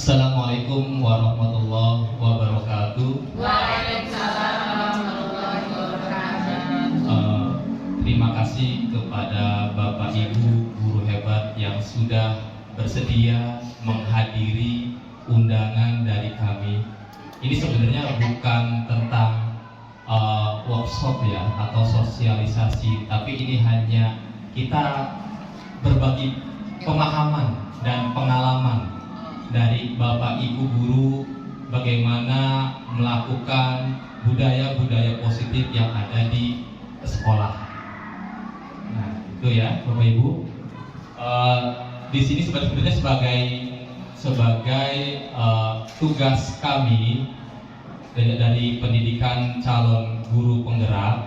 Assalamualaikum warahmatullahi wabarakatuh. Waalaikumsalam warahmatullahi wabarakatuh. Terima kasih kepada Bapak Ibu guru hebat yang sudah bersedia menghadiri undangan dari kami. Ini sebenarnya bukan tentang workshop ya atau sosialisasi, tapi ini hanya kita berbagi pemahaman dan pengalaman dari Bapak Ibu guru bagaimana melakukan budaya-budaya positif yang ada di sekolah. Nah, itu ya Bapak Ibu. Di sini sebenarnya sebagai tugas kami dari pendidikan calon guru penggerak,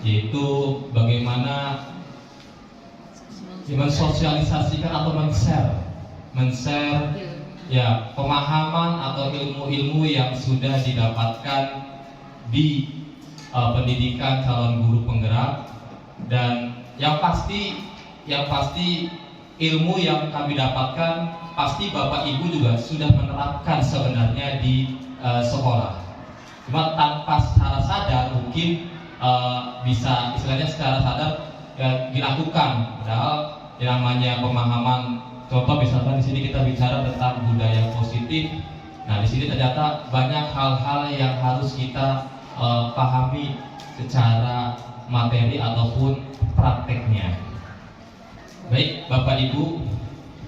yaitu bagaimana mensosialisasikan atau men-share ya pemahaman atau ilmu-ilmu yang sudah didapatkan di pendidikan calon guru penggerak, dan yang pasti ilmu yang kami dapatkan pasti Bapak Ibu juga sudah menerapkan sebenarnya di sekolah, cuma tanpa secara sadar mungkin bisa istilahnya secara sadar ya, dilakukan, padahal yang namanya pemahaman. Contoh misalkan di sini kita bicara tentang budaya positif. Nah, di sini ternyata banyak hal-hal yang harus kita pahami secara materi ataupun prakteknya. Baik, Bapak Ibu,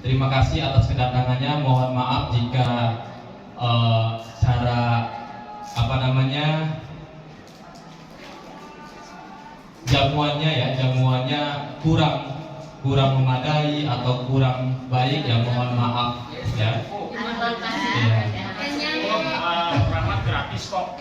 terima kasih atas kedatangannya. Mohon maaf jika secara jamuannya kurang memadai atau kurang baik, ya mohon maaf ya. Rahmat gratis kok.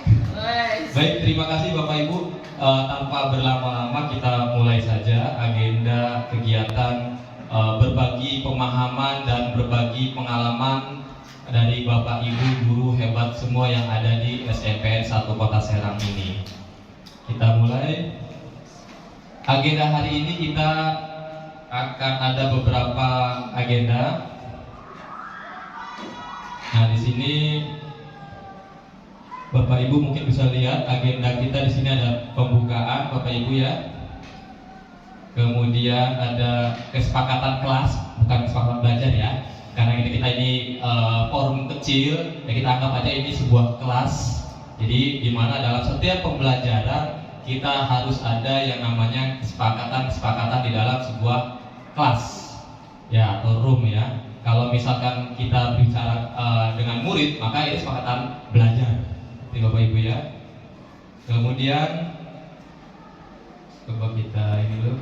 Baik, terima kasih Bapak Ibu. Tanpa berlama-lama kita mulai saja agenda kegiatan berbagi pemahaman dan berbagi pengalaman dari Bapak Ibu guru hebat semua yang ada di SMPN 1 Kota Serang ini. Kita mulai. Agenda hari ini kita akan ada beberapa agenda. Nah, di sini Bapak Ibu mungkin bisa lihat agenda kita. Di sini ada pembukaan Bapak Ibu ya. Kemudian ada kesepakatan kelas, bukan kesepakatan belajar ya. Karena kita ini forum kecil, ya kita anggap aja ini sebuah kelas. Jadi di mana dalam setiap pembelajaran kita harus ada yang namanya kesepakatan di dalam sebuah kelas ya atau room ya. Kalau misalkan kita bicara dengan murid, maka ini kesepakatan belajar, jadi Bapak Ibu ya. Kemudian coba kita ini dulu.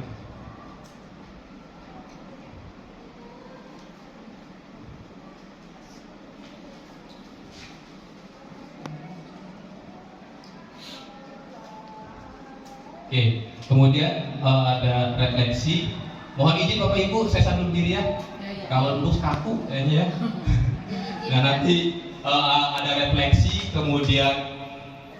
Oke, kemudian ada refleksi. Mohon izin Bapak Ibu, saya sambil berdiri ya. Kalau duduk kaku kayaknya ya. Nah, nanti ada refleksi, kemudian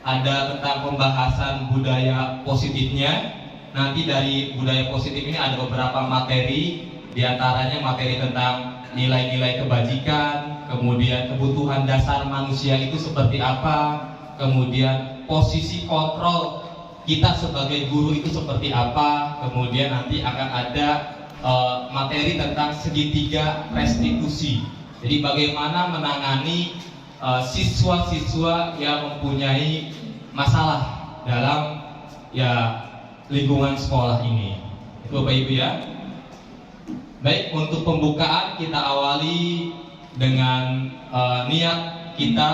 ada tentang pembahasan budaya positifnya. Nanti dari budaya positif ini ada beberapa materi, diantaranya materi tentang nilai-nilai kebajikan, kemudian kebutuhan dasar manusia itu seperti apa, kemudian posisi kontrol kita sebagai guru itu seperti apa, kemudian nanti akan ada materi tentang segitiga restitusi. Jadi bagaimana menangani siswa-siswa yang mempunyai masalah dalam ya lingkungan sekolah ini. Itu Bapak Ibu ya. Baik, untuk pembukaan kita awali dengan niat kita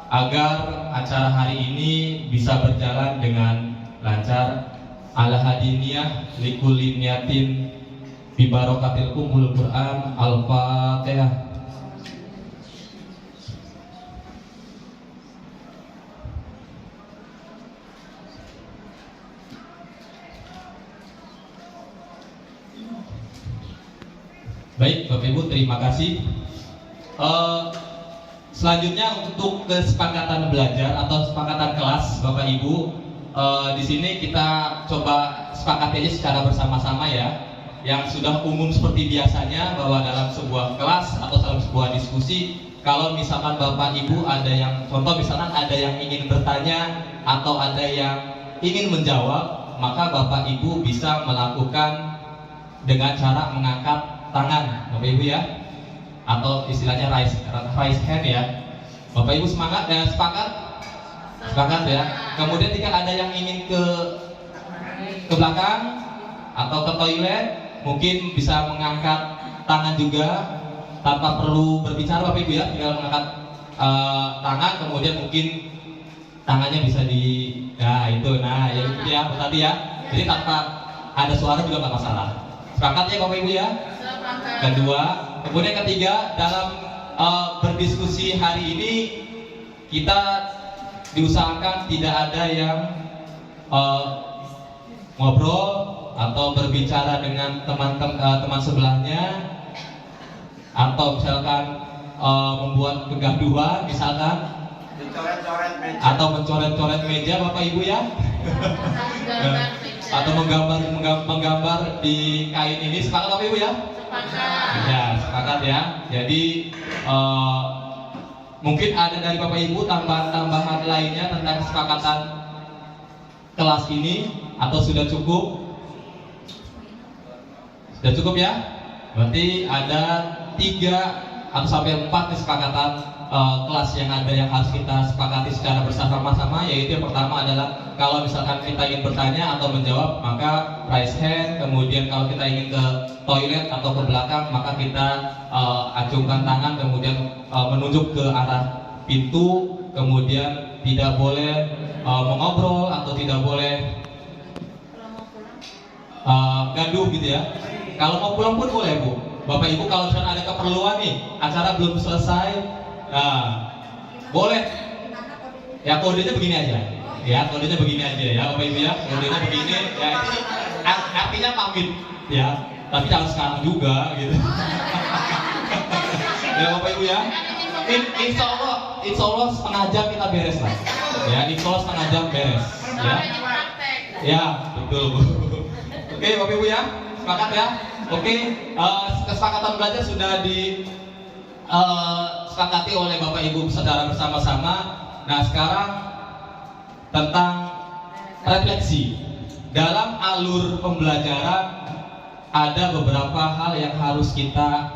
agar acara hari ini bisa berjalan dengan lancar. Ala hadiniyah likulli niyatin bi barakatil ummul Quran. Al-Fatihah. Baik, Bapak Ibu, terima kasih. Selanjutnya untuk kesepakatan belajar atau kesepakatan kelas, Bapak Ibu, di sini kita coba sepakati aja secara bersama-sama ya. Yang sudah umum seperti biasanya bahwa dalam sebuah kelas atau dalam sebuah diskusi kalau misalkan Bapak Ibu ada yang contoh misalkan ada yang ingin bertanya atau ada yang ingin menjawab, maka Bapak Ibu bisa melakukan dengan cara mengangkat tangan, Bapak Ibu ya, atau istilahnya raise hand ya. Bapak Ibu semangat ya, sepakat ya. Kemudian jika ada yang ingin ke belakang atau ke toilet, mungkin bisa mengangkat tangan juga tanpa perlu berbicara, Bapak Ibu ya, tinggal mengangkat tangan, kemudian mungkin tangannya bisa ya itu ya tadi ya. Jadi tanpa ada suara juga nggak masalah. Sepakat ya Bapak Ibu ya? Kedua, kemudian ketiga, dalam berdiskusi hari ini kita diusahakan tidak ada yang ngobrol atau berbicara dengan teman sebelahnya, atau misalkan membuat kegaduhan misalkan, atau mencoret-coret meja Bapak Ibu ya. Atau menggambar di kain ini. Sepakat Bapak Ibu ya? Ya, sepakat ya. Jadi mungkin ada dari Bapak Ibu tambahan lainnya tentang kesepakatan kelas ini, atau sudah cukup? Sudah cukup ya? Berarti ada 3 atau sampai 4 kesepakatan kelas yang harus kita sepakati secara bersama-sama, yaitu yang pertama adalah kalau misalkan kita ingin bertanya atau menjawab, maka raise hand. Kemudian kalau kita ingin ke toilet atau ke belakang, maka kita acungkan tangan, kemudian menunjuk ke arah pintu. Kemudian tidak boleh mengobrol atau tidak boleh gaduh gitu ya. Kalau mau pulang pun boleh Bu. Bapak Ibu kalau misalnya ada keperluan nih, acara belum selesai, boleh. Ya kodenya begini aja. Ya kodenya begini aja ya Bapak Ibu ya. Kodenya begini. Ya ini artinya pamit ya. Tapi jangan sekarang juga gitu. Ya Bapak Ibu ya. Insya Allah setengah jam kita beres lah. Ya insya Allah setengah jam beres. Ya. Ya betul Bu. Oke Bapak Ibu ya. Sepakat ya. Oke, kesepakatan belajar sudah disepakati oleh Bapak Ibu secara bersama-sama. Nah sekarang tentang refleksi. Dalam alur pembelajaran ada beberapa hal yang harus kita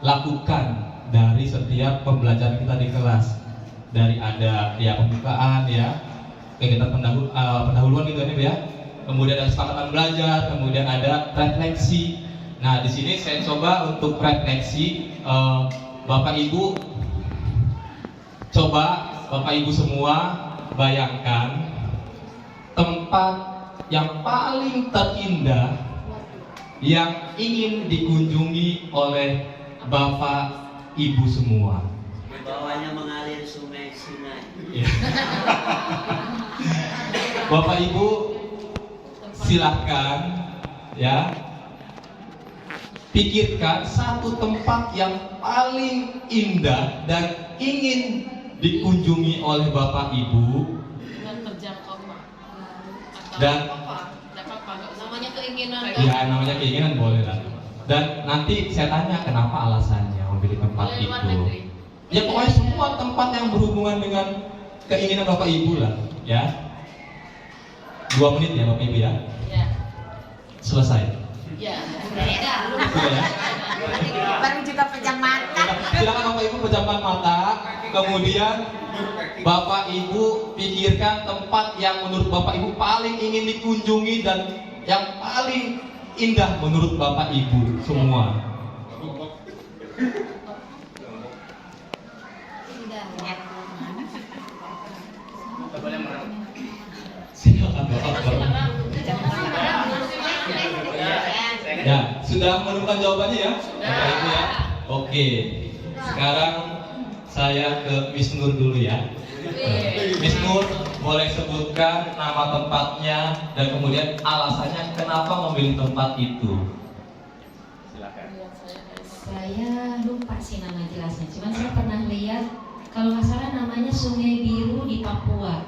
lakukan dari setiap pembelajaran kita di kelas. Dari ada ya pembukaan ya, kegiatan pendahuluan gitu ya. Kemudian ada kesepakatan belajar, kemudian ada refleksi. Nah, di sini saya coba untuk refleksi. Bapak Ibu semua bayangkan tempat yang paling terindah yang ingin dikunjungi oleh Bapak Ibu semua. Di bawahnya mengalir sungai. Bapak Ibu silahkan ya, pikirkan satu tempat yang paling indah dan ingin dikunjungi oleh Bapak Ibu. Dan namanya keinginan. Ya namanya keinginan boleh lah. Dan nanti saya tanya kenapa alasannya memilih tempat itu. Ya pokoknya semua tempat yang berhubungan dengan keinginan Bapak Ibu lah ya. 2 menit ya Bapak Ibu ya. Ya. Selesai. Ya. Sudah ya. Baru juga pejam mata. Silakan Bapak Ibu pejamkan mata. Kemudian Bapak Ibu pikirkan tempat yang menurut Bapak Ibu paling ingin dikunjungi dan yang paling indah menurut Bapak Ibu semua. Silakan Bapak. Ya, sudah menemukan jawabannya ya? Bapak Ibu ya. Oke. Sekarang saya ke Miss Nur dulu ya. Miss Nur, boleh sebutkan nama tempatnya dan kemudian alasannya kenapa memilih tempat itu. Silakan. Saya lupa sih nama jelasnya, cuman saya pernah lihat kalau nggak salah namanya Sungai Biru di Papua.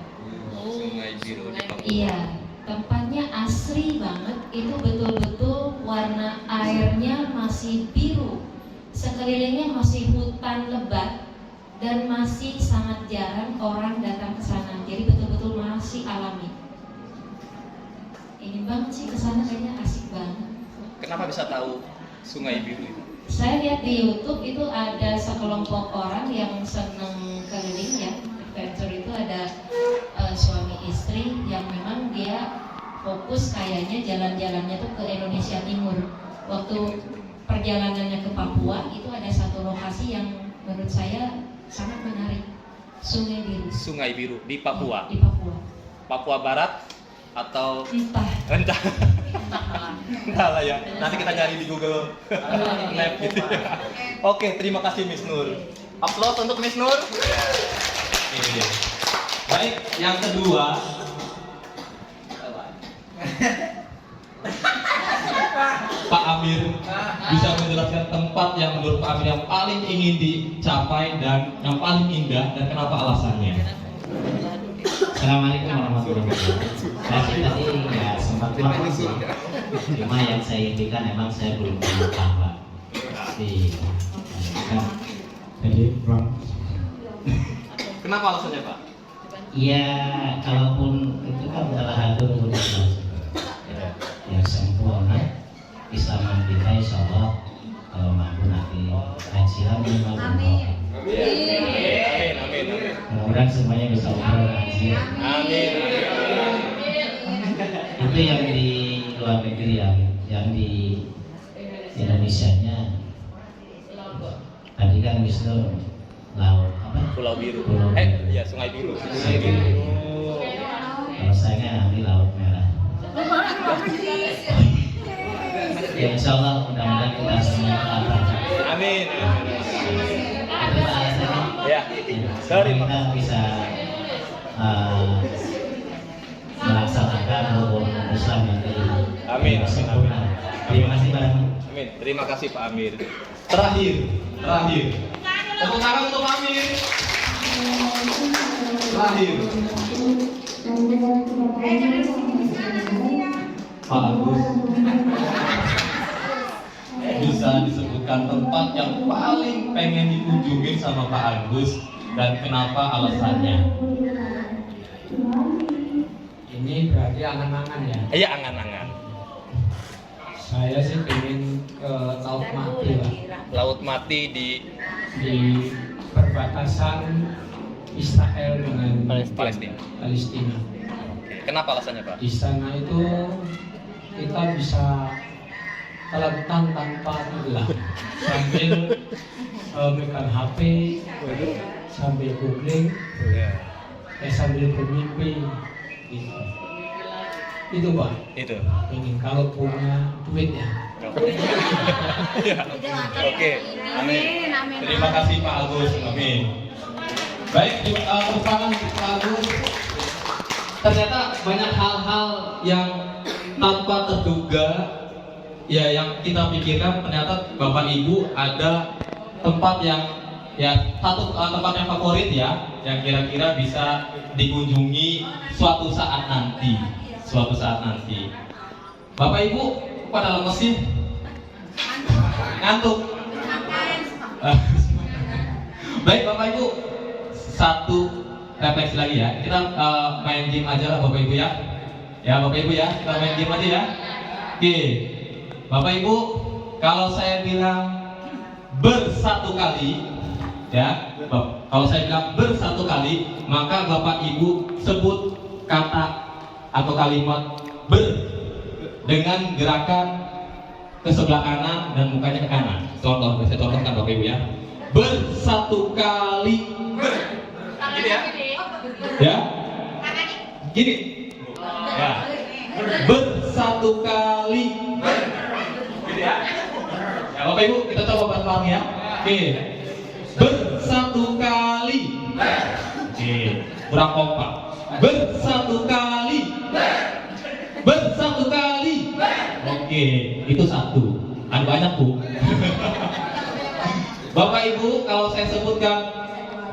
Sungai Biru di Papua. Iya, tempatnya asri banget, itu betul-betul warna airnya masih biru, sekelilingnya masih hutan lebat, dan masih sangat jarang orang datang ke sana. Jadi betul-betul masih alami. Ini banget sih ke sana, kayaknya asik banget. Kenapa bisa tahu Sungai Biru itu? Saya lihat di YouTube itu ada sekelompok orang yang seneng keliling ya, adventure itu ada suami istri yang memang dia fokus kayaknya jalan-jalannya tuh ke Indonesia Timur. Waktu perjalanannya ke Papua itu ada satu lokasi yang menurut saya sangat menarik, Sungai Biru. Sungai Biru di Papua. Di Papua. Papua Barat atau Entah. Entahlah ya. Nanti kita cari di Google Map gitu. Oke, terima kasih Miss Nur. Upload untuk Miss Nur. Oke. Baik, yang kedua Pak Amir bisa menjelaskan tempat yang menurut Pak Amir yang paling ingin dicapai dan yang paling indah dan kenapa alasannya. Assalamualaikum warahmatullahi wabarakatuh. Saya sih tadi nggak sempat makan sih. Cuma yang saya impikan emang saya belum pernah Pak. Jadi belum. Kenapa alasannya, Pak? Ya, kalaupun itu kan salah satu rutinitas yang sempurna Islaman kita, insya Allah kalau mampu nanti hajilah minimal Amin. Amin. mudah-mudahan semuanya bisa umroh haji. Amin. Itu yang di luar negeri, yang di Indonesianya tadi kan Wisnu laut apa? Pulau Biru. Pulau Biru. Ya Sungai Biru. Sungai Biru. Kalau saya nanti Laut Merah. Ya insya Allah mudah-mudahan kita semua akan. Amin. Itu alasannya. Ya. Sorry, Kita bisa melaksanakan rukun Islam yang Amin. sempurna. Terima kasih Pak. Amin. Terima kasih Pak Amir. Terakhir. Tepuk tangan untuk Pak Amir. Terakhir. Pak Agus. Bisa disebutkan tempat yang paling pengen dikunjungin sama Pak Agus dan kenapa alasannya? Ini berarti angan-angan ya. Iya, angan-angan. Saya sih pengen ke Laut Mati lah, Laut Mati di di perbatasan Israel dengan Palestina. Palestina. Kenapa alasannya, Pak? Di sana itu kita bisa telentang tanpa gelang sambil megang HP, sambil googling, Ya. sambil bermimpi. Gitu. Itu Pak. Itu. Ingin kalau punya duit ya. Ya. Oke. Amin. Terima kasih Pak Agus. Amin. Baik, tepuk tangan Pak Agus. Ternyata banyak hal-hal yang tanpa terduga ya yang kita pikirkan, ternyata Bapak Ibu ada tempat yang ya satu tempat yang favorit ya, yang kira-kira bisa dikunjungi suatu saat nanti. Bapak Ibu pada lemes sih? Ngantuk? Baik Bapak Ibu, satu refleksi lagi ya. Kita main game aja lah Bapak Ibu ya. Ya Bapak Ibu ya, kita main game aja ya. Oke, Bapak Ibu, kalau saya bilang bersatu kali, ya, kalau saya bilang bersatu kali, maka Bapak Ibu sebut kata atau kalimat ber dengan gerakan ke sebelah kanan dan mukanya ke kanan. Contoh, saya contohkan Bapak Ibu ya. Bersatu kali ber. Gini ya. Ya. Gini. Ya. Bersatu kali ber. Gini ya. Ya Bapak Ibu, kita coba bareng-bareng ya. Oke. Bersatu kali ber. Oke. Kurang kompak. Bersatu kali bersatu kali. Oke, itu satu. Ada banyak Bu. Bapak Ibu, kalau saya sebutkan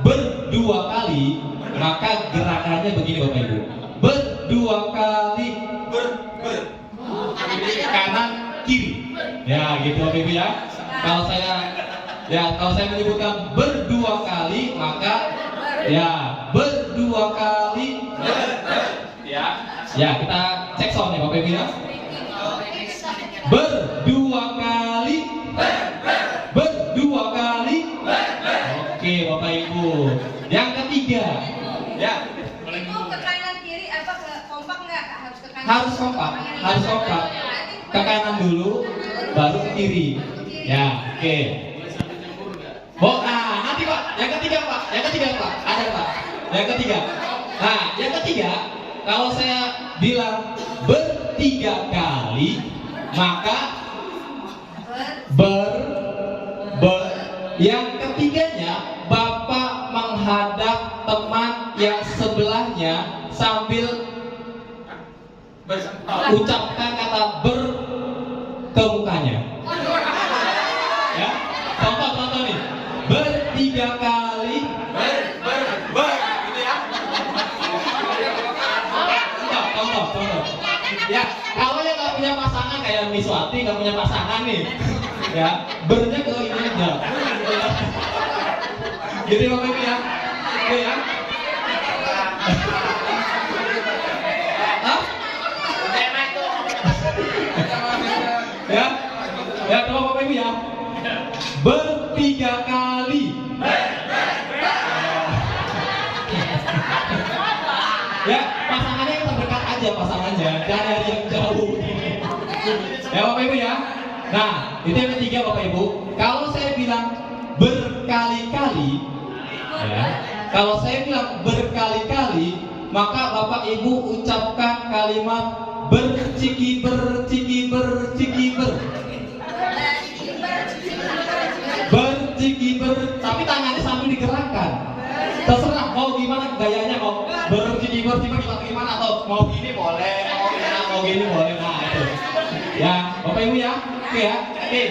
berdua kali, maka gerakannya begini Bapak Ibu. Berdua kali ber kanan kiri. Ya, gitu Bapak Ibu ya. Kalau saya Ya, kalau saya menyebutkan berdua kali, maka ya berdua kali. Ya, ya kita cek sound ya Bapak Ibu ya. Berdua kali. Berdua kali. Oke Bapak Ibu. Yang ketiga, ya. Itu ke kanan kiri apa ke kompak nggak? Harus ke kanan. Harus kompak, harus kompak. Ke kanan dulu, baru ke kiri. Ya, oke. Nanti Pak, yang ketiga Pak, yang ketiga Pak, ada Pak. Yang ketiga. Nah, yang ketiga, kalau saya bilang bertiga kali, maka yang ketiganya Bapak menghadap teman yang sebelahnya sambil ucapkan kata ber ke mukanya. Ya, contoh nih, bertiga kali, gitu ya. Contoh. Ya, kalau yang nggak punya pasangan kayak Miswati nggak punya pasangan nih, ya, bernya ke ini aja. Jadi Bapak Ibu ya, oke ya. Ya, coba Bapak Ibu ya. Bertiga kali. Ya, pasangannya yang terdekat aja pasangannya, jangan yang jauh. Ya Bapak Ibu ya. Nah, itu yang ketiga Bapak Ibu. Kalau saya bilang berkali-kali, ya, kalau saya bilang berkali-kali, maka Bapak Ibu ucapkan kalimat bercikiber. Bercikiber, tapi tangannya sambil digerakkan. Terserah mau gimana gayanya, mau bercikiber gimana, atau mau gini boleh, mau gini boleh. Nah itu. Ya, Bapak Ibu ya. Oke ya. Oke.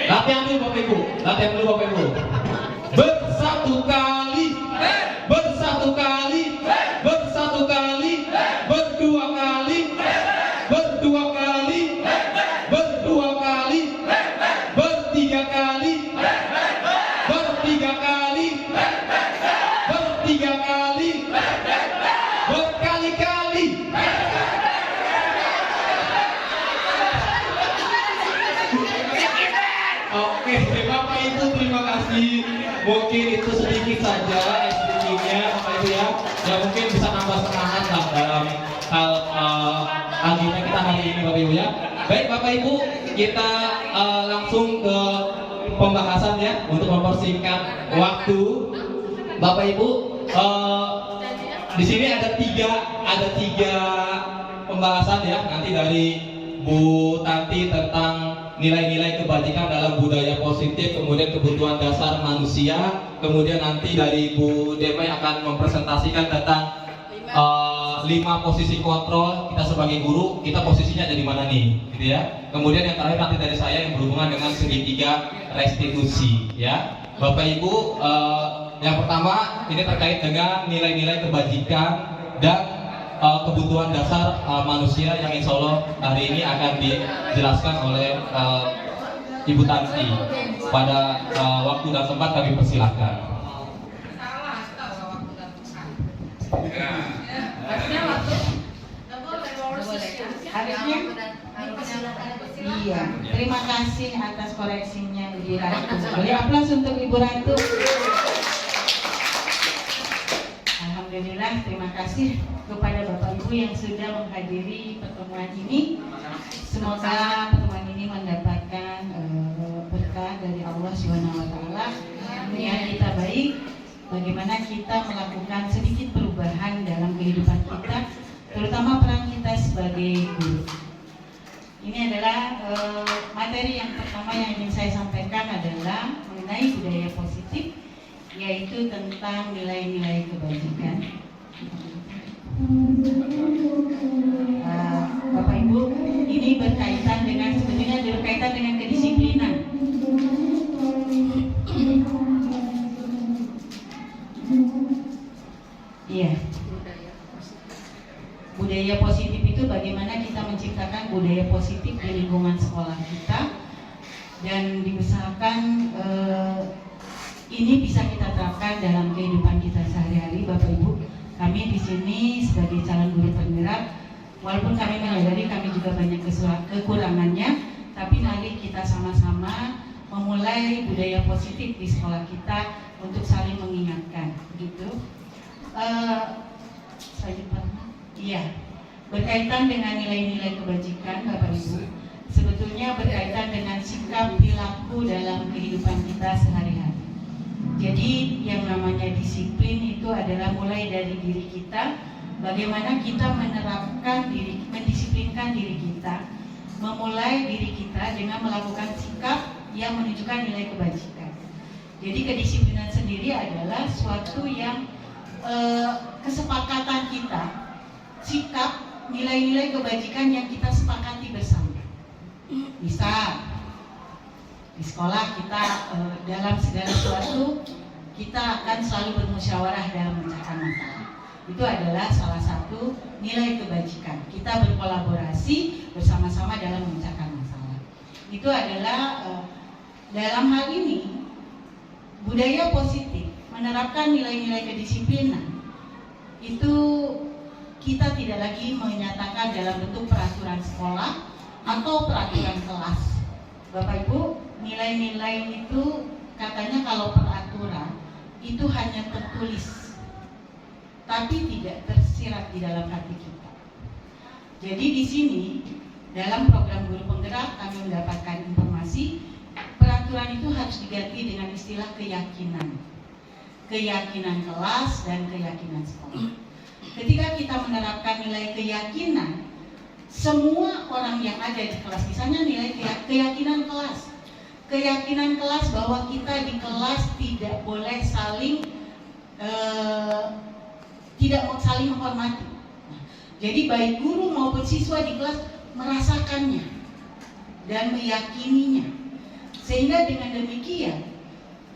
Latihan dulu Bapak Ibu. Bersatu kali. Berdua kali. Bertiga kali. Berkali-kali. Oke, Bapak Ibu terima kasih. Mungkin itu sedikit saja explaining-nya Bapak Ibu ya. Ya mungkin bisa nambah semangat lah dalam hal agenda kita hari ini Bapak Ibu ya. Baik Bapak Ibu, kita langsung ke pembahasan ya untuk mempersingkat waktu. Bapak Ibu, di sini ada tiga pembahasan ya nanti dari Bu Tanti tentang nilai-nilai kebajikan dalam budaya positif, kemudian kebutuhan dasar manusia, kemudian nanti dari Bu Demai akan mempresentasikan tentang 5 posisi kontrol kita sebagai guru, kita posisinya ada di mana nih, gitu ya. Kemudian yang terakhir nanti dari saya yang berhubungan dengan segitiga restitusi, ya. Bapak Ibu, yang pertama ini terkait dengan nilai-nilai kebajikan dan kebutuhan dasar manusia yang insya Allah hari ini akan dijelaskan oleh Ibu Tanti. Pada waktu dan tempat kami persilahkan. Iya, terima kasih atas koreksinya Ibu Ratu. Boleh aplaus untuk Ibu Ratu. Alhamdulillah, terima kasih kepada Bapak Ibu yang sudah menghadiri pertemuan ini. Semoga pertemuan ini mendapatkan berkah dari Allah SWT. Niat kita baik, bagaimana kita melakukan sedikit perubahan dalam kehidupan kita, terutama peran kita sebagai guru. Ini adalah materi yang pertama yang ingin saya sampaikan adalah mengenai budaya positif, yaitu tentang nilai-nilai kebajikan. Bapak Ibu, ini berkaitan dengan sebetulnya berkaitan dengan kedisiplinan. Iya. Budaya positif itu bagaimana kita menciptakan budaya positif di lingkungan sekolah kita, dan diusahakan ini bisa kita terapkan dalam kehidupan kita sehari-hari, Bapak Ibu. Kami di sini sebagai calon guru penggerak, walaupun kami menyadari kami juga banyak kekurangannya, tapi mari kita sama-sama memulai budaya positif di sekolah kita untuk saling mengingatkan, begitu. Iya, berkaitan dengan nilai-nilai kebajikan, Bapak Ibu, sebetulnya berkaitan dengan sikap perilaku dalam kehidupan kita sehari-hari. Jadi yang namanya disiplin itu adalah mulai dari diri kita, bagaimana kita menerapkan diri, mendisiplinkan diri kita, memulai diri kita dengan melakukan sikap yang menunjukkan nilai kebajikan. Jadi kedisiplinan sendiri adalah suatu yang kesepakatan kita, sikap, nilai-nilai kebajikan yang kita sepakati bersama. Misal di sekolah kita dalam segala sesuatu kita akan selalu bermusyawarah dalam memecahkan masalah. Itu adalah salah satu nilai kebajikan. Kita berkolaborasi bersama-sama dalam memecahkan masalah. Itu adalah dalam hal ini budaya positif, menerapkan nilai-nilai kedisiplinan. Itu kita tidak lagi menyatakan dalam bentuk peraturan sekolah atau peraturan kelas. Bapak Ibu, nilai-nilai itu katanya kalau peraturan itu hanya tertulis, tapi tidak tersirat di dalam hati kita. Jadi di sini dalam program guru penggerak kami mendapatkan informasi peraturan itu harus diganti dengan istilah keyakinan. Keyakinan kelas dan keyakinan sekolah. Ketika kita menerapkan nilai keyakinan, semua orang yang ada di kelas, misalnya nilai keyakinan kelas. Keyakinan kelas bahwa kita di kelas tidak boleh tidak saling menghormati. Jadi baik guru maupun siswa di kelas merasakannya dan meyakininya. Sehingga dengan demikian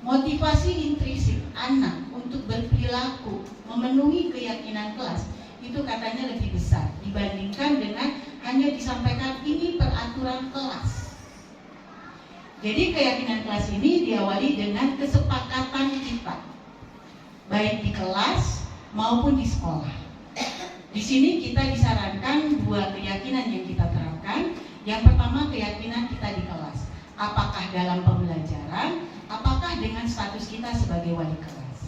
motivasi intrinsik anak untuk berperilaku memenuhi keyakinan kelas itu katanya lebih besar dibandingkan dengan hanya disampaikan ini peraturan kelas. Jadi keyakinan kelas ini diawali dengan kesepakatan kita, baik di kelas maupun di sekolah. Di sini kita disarankan dua keyakinan yang kita terapkan. Yang pertama keyakinan kita di kelas. Apakah dalam pembelajaran, apakah dengan status kita sebagai wali kelas.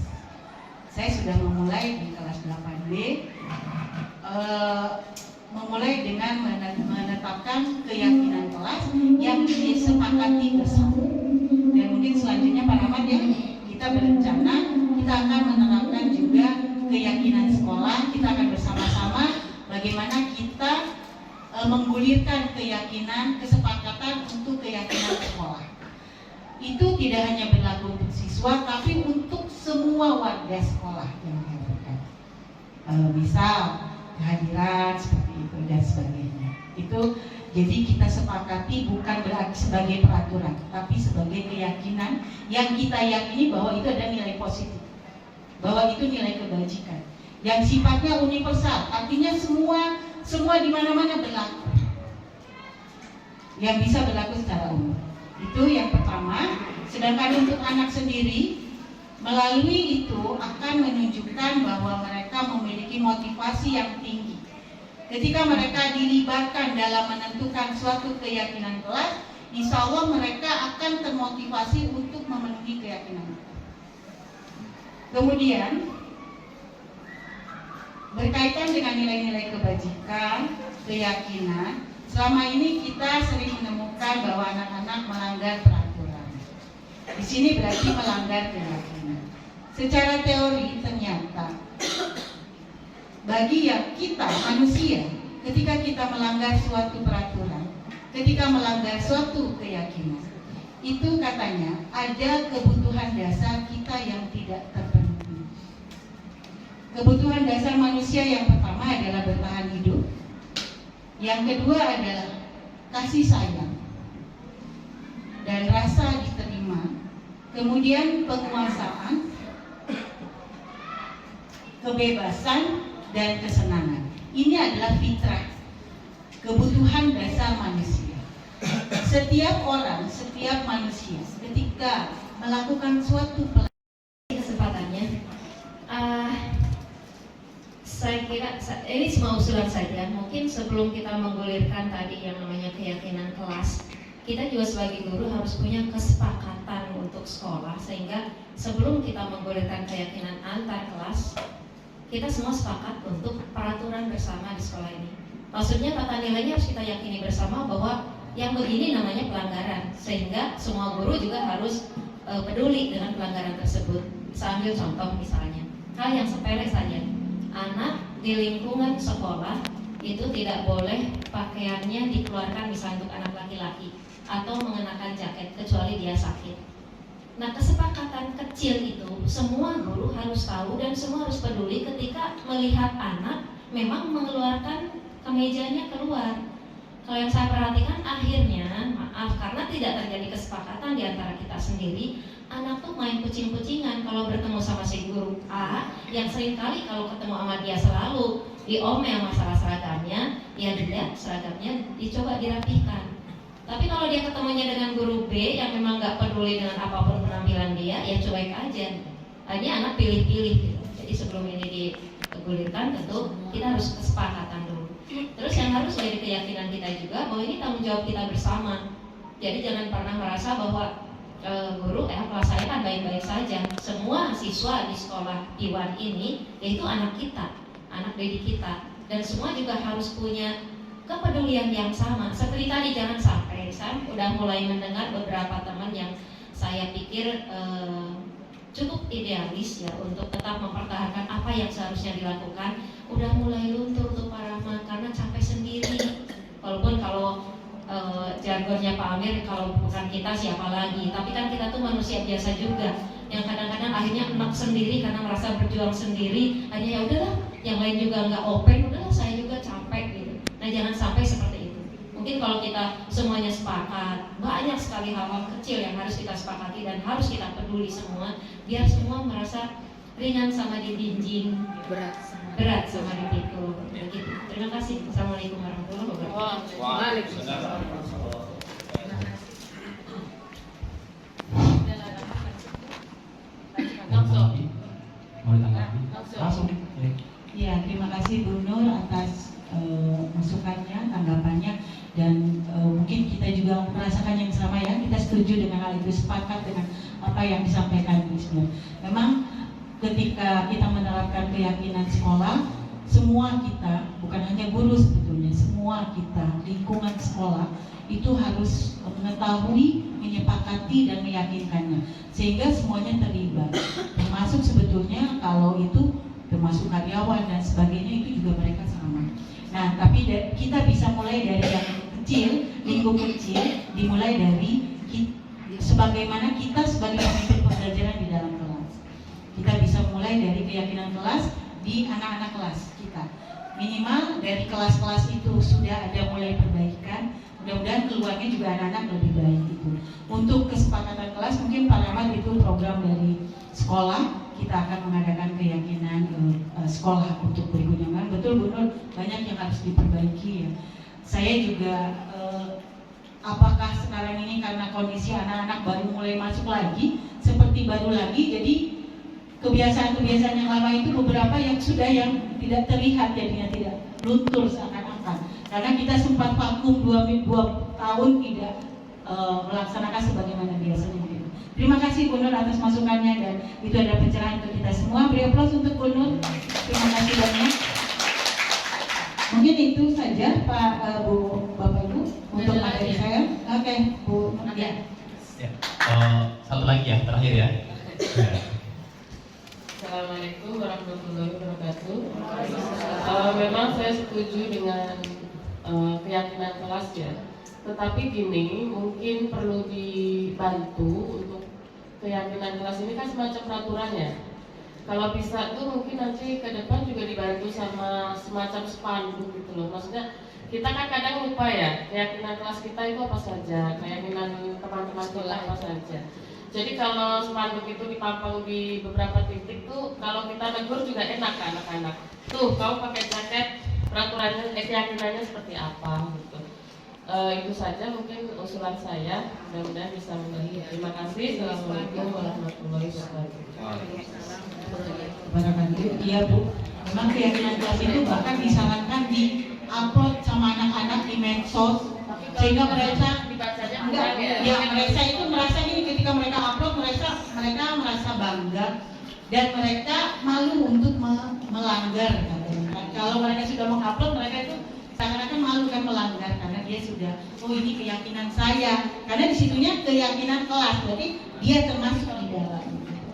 Saya sudah memulai di kelas 8B, memulai dengan menetapkan keyakinan kelas yang disepakati bersama. Dan mungkin selanjutnya Pak Ahmad ya, kita berencana kita akan menerapkan juga keyakinan sekolah. Kita akan bersama-sama bagaimana kita menggulirkan keyakinan, kesepakatan untuk keyakinan sekolah. Itu tidak hanya berlaku untuk siswa, tapi untuk semua warga sekolah yang diharapkan. Misal kehadiran seperti itu dan sebagainya. Itu jadi kita sepakati bukan berarti sebagai peraturan, tapi sebagai keyakinan yang kita yakini bahwa itu ada nilai positif, bahwa itu nilai kebajikan yang sifatnya universal, artinya semua di mana-mana berlaku, yang bisa berlaku secara umum. Itu yang pertama. Sedangkan untuk anak sendiri, melalui itu akan menunjukkan bahwa mereka memiliki motivasi yang tinggi. Ketika mereka dilibatkan dalam menentukan suatu keyakinan kelas, insya Allah mereka akan termotivasi untuk memenuhi keyakinan itu. Kemudian berkaitan dengan nilai-nilai kebajikan, keyakinan, selama ini kita sering menemukan bahwa anak-anak melanggar peraturan. Di sini berarti melanggar keyakinan. Secara teori ternyata bagi yang kita manusia, ketika kita melanggar suatu peraturan, ketika melanggar suatu keyakinan, itu katanya ada kebutuhan dasar kita yang tidak terpenuhi. Kebutuhan dasar manusia yang pertama adalah bertahan hidup. Yang kedua adalah kasih sayang dan rasa diterima. Kemudian penguasaan, kebebasan, dan kesenangan. Ini adalah fitrah, kebutuhan dasar manusia. Setiap orang, setiap manusia ketika melakukan suatu Kesempatannya. Saya kira ini cuma usulan saja. Mungkin sebelum kita menggulirkan tadi yang namanya keyakinan kelas, kita juga sebagai guru harus punya kesepakatan untuk sekolah, sehingga sebelum kita menggulirkan keyakinan antar kelas, kita semua sepakat untuk peraturan bersama di sekolah ini. Maksudnya tata nilainya harus kita yakini bersama bahwa yang begini namanya pelanggaran, sehingga semua guru juga harus peduli dengan pelanggaran tersebut. Saya ambil contoh misalnya, hal yang sepele saja. Anak di lingkungan sekolah itu tidak boleh pakaiannya dikeluarkan misalnya untuk anak laki-laki atau mengenakan jaket kecuali dia sakit. Nah, kesepakatan kecil itu semua guru harus tahu dan semua harus peduli ketika melihat anak memang mengeluarkan kemejanya keluar. Kalau yang saya perhatikan akhirnya, maaf, karena tidak terjadi kesepakatan di antara kita sendiri, anak tuh main kucing-kucingan kalau bertemu sama si guru A, yang seringkali kalau ketemu sama dia selalu diomel masalah seragamnya, ya dia seragamnya dicoba dirapihkan. Tapi kalau dia ketemunya dengan guru B yang memang nggak peduli dengan apapun penampilan dia, ya cuek aja. Ini anak pilih-pilih gitu. Jadi sebelum ini digulirkan tentu kita harus kesepakatan dulu. Terus yang harus jadi keyakinan kita juga bahwa ini tanggung jawab kita bersama. Jadi jangan pernah merasa bahwa guru kelas saya kan baik-baik saja. Semua siswa di sekolah Iwan ini yaitu anak kita, anak didik kita, dan semua juga harus punya kepedulian yang sama. Seperti tadi, jangan sampai saya udah mulai mendengar beberapa teman yang saya pikir cukup idealis ya untuk tetap mempertahankan apa yang seharusnya dilakukan, udah mulai luntur tuh Pak Rahmat karena capek sendiri. Walaupun kalau jargonnya Pak Amir, kalau bukan kita siapa lagi, tapi kan kita tuh manusia biasa juga yang kadang-kadang akhirnya enak sendiri karena merasa berjuang sendiri, hanya ya udahlah yang lain juga nggak open, udahlah saya juga capek gitu. Nah, jangan sampai seperti itu. Mungkin kalau kita semuanya sepakat, banyak sekali hal-hal kecil yang harus kita sepakati dan harus kita peduli semua, biar semua merasa ringan sama dijinjing, berat sama dipikul. Begitu. Terima kasih. Assalamualaikum warahmatullahi wabarakatuh. Waalaikumsalam. Mau ditanggapi? Langsung. Ya, terima kasih Bu Nur atas masukannya, tanggapannya, dan mungkin kita juga merasakan yang sama ya. Kita setuju dengan hal itu, sepakat dengan apa yang disampaikan Bu Nur. Memang ketika kita menerapkan keyakinan sekolah, semua kita, bukan hanya guru sebetulnya, semua kita, lingkungan sekolah itu harus mengetahui, menyepakati dan meyakinkannya, sehingga semuanya terlibat. Termasuk sebetulnya kalau itu termasuk karyawan dan sebagainya, itu juga mereka sama. Nah, tapi kita bisa mulai dari yang kecil, lingkup kecil, dimulai dari sebagaimana kita sebagai pemimpin pembelajaran di dalam kelas. Kita bisa mulai dari keyakinan kelas di anak-anak kelas kita. Minimal dari kelas-kelas itu sudah ada mulai perbaikan. Mudah-mudahan keluarnya juga anak-anak lebih baik itu. Untuk kesepakatan kelas, mungkin Pak Rahmat itu program dari sekolah. Kita akan mengadakan keyakinan sekolah untuk berikutnya. Betul Bu Nur, banyak yang harus diperbaiki ya. Saya juga apakah sekarang ini karena kondisi anak-anak baru mulai masuk lagi, seperti baru lagi, jadi kebiasaan-kebiasaan yang lama itu beberapa yang sudah yang tidak terlihat, jadinya tidak luntur seakan-akan. Karena kita sempat vakum 2 tahun tidak melaksanakan sebagaimana biasanya. Terima kasih Bu Nur atas masukannya, dan itu adalah pencerahan untuk kita semua. Beri aplaus untuk Bu Nur. Terima kasih banyak. Mungkin itu saja Pak Bu Bapak Ibu untuk materi saya. Oke, Bu Nur. Ya. Satu lagi ya, terakhir ya. Assalamualaikum warahmatullahi wabarakatuh. Memang saya setuju dengan keyakinan kelas ya. Tetapi gini, mungkin perlu dibantu untuk keyakinan kelas ini kan semacam peraturannya. Kalau bisa tuh mungkin nanti ke depan juga dibantu sama semacam spanduk gitu loh. Maksudnya kita kan kadang lupa ya, keyakinan kelas kita itu apa saja, keyakinan teman-teman kita apa saja. Jadi kalau spanduk itu dipampang di beberapa titik tuh, kalau kita negur juga enak ke anak-anak. Tuh, kamu pakai jaket, peraturannya, keyakinannya seperti apa gitu. Itu saja mungkin usulan saya, mudah-mudahan bisa membantu. Terima kasih. Assalamualaikum warahmatullahi wabarakatuh. Iya Bu, memang keyakinan kelas itu bahkan disarankan di upload sama anak-anak di medsos sehingga mereka mereka itu merasa ini ketika mereka upload mereka merasa bangga dan mereka malu untuk melanggar katanya. Kalau mereka sudah mengupload mereka itu seakan-akan malu kan melanggar karena dia sudah ini keyakinan saya karena disitunya keyakinan kelas berarti dia termasuk di dalam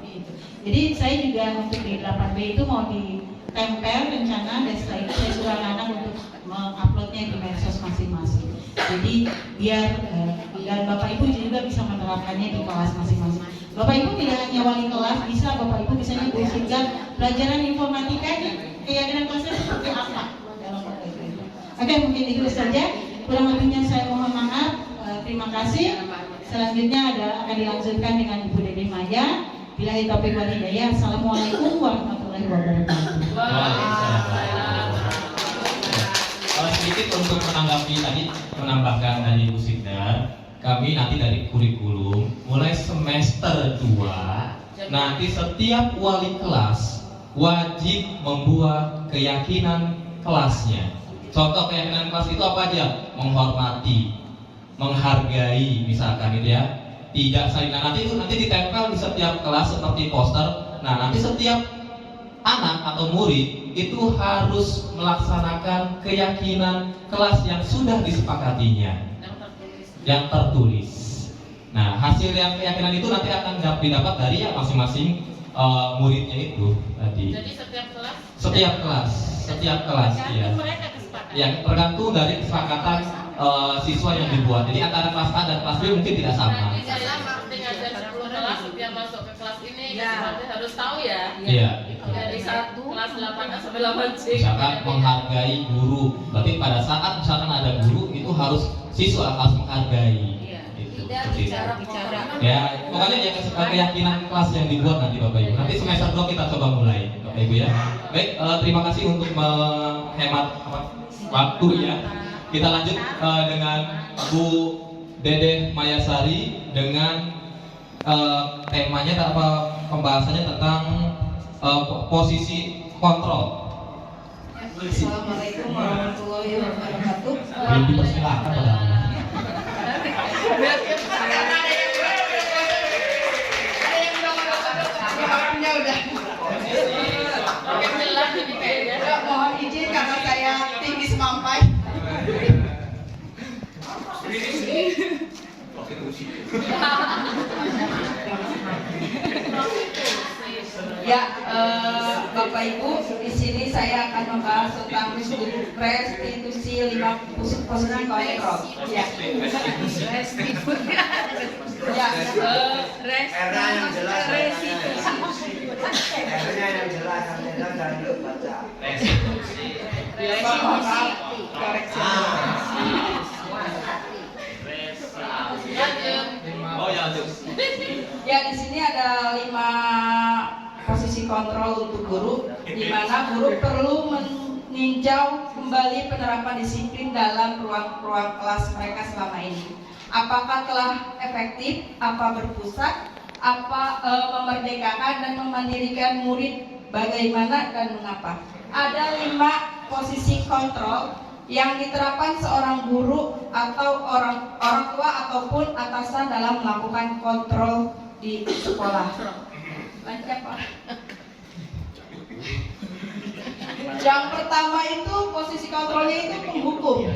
gitu. Jadi saya juga untuk di 8B itu mau ditempel rencana dan setelah itu saya suruh anak-anak untuk menguploadnya di medsos masing-masing. Jadi biar dan Bapak Ibu juga bisa menerapkannya di kelas masing-masing. Bapak Ibu tidak hanya wali kelas, bisa Bapak Ibu misalnya sehingga pelajaran informatika ini keyakinan kelasnya seperti apa dalam itu. Oke, mungkin itu saja. Kurang lebihnya saya mohon maaf. Terima kasih. Selanjutnya akan dilanjutkan dengan Ibu Dede Maya. Billahi taufiq wal hidayah. Assalamualaikum warahmatullahi wabarakatuh. Sedikit untuk menanggapi tadi, menambahkan dari Bu Sidar, kami nanti dari kurikulum mulai semester 2 nanti setiap wali kelas wajib membuat keyakinan kelasnya. Contoh keyakinan kelas itu apa aja? Menghormati, menghargai misalkan gitu ya. Tidak saling. Nah, nanti ditempel di setiap kelas seperti poster. Nah, nanti setiap anak atau murid itu harus melaksanakan keyakinan kelas yang sudah disepakatinya, yang tertulis. Nah, hasil yang keyakinan itu nanti akan didapat dari ya masing-masing muridnya itu tadi. Jadi setiap kelas, ya. Ya, tergantung dari kesepakatan siswa yang dibuat. Jadi antara kelas A dan kelas B mungkin tidak sama. Dengan jam 10 kelas setiap masuk ke kelas ini harus tahu ya. Iya. Dari 1 kelas 8A sampai 8C. Misalkan menghargai guru. Berarti pada saat misalkan ada guru itu siswa harus menghargai. Tidak bicara. Ya, pokoknya ya keyakinan kelas yang dibuat nanti Bapak Ibu. Nanti semester 2 kita coba mulai Bapak Ibu ya. Baik, terima kasih untuk menghemat waktu ya. Kita lanjut dengan Bu Dede Mayasari dengan temanya pembahasannya tentang posisi kontrol. Assalamualaikum warahmatullahi wabarakatuh. Belum dipersilakan padahal. Mohon izin karena saya tinggi semampai. Ya, Bapak Ibu, di sini saya akan membahas tentang restitusi 5 posisi kontrol. Ya. Ya, R-nya yang jelas. restitusi. R-nya yang jelas, jangan baca. Koreksi. Oh ya, lanjut. Ya, di sini ada 5 posisi kontrol untuk guru, di mana guru perlu meninjau kembali penerapan disiplin dalam ruang-ruang kelas mereka selama ini. Apakah telah efektif, apa berpusat, apa memerdekakan dan memandirikan murid, bagaimana dan mengapa. Ada 5 posisi kontrol yang diterapkan seorang guru atau orang tua ataupun atasan dalam melakukan kontrol di sekolah. Lanjut Pak. Yang pertama itu posisi kontrolnya itu penghukum,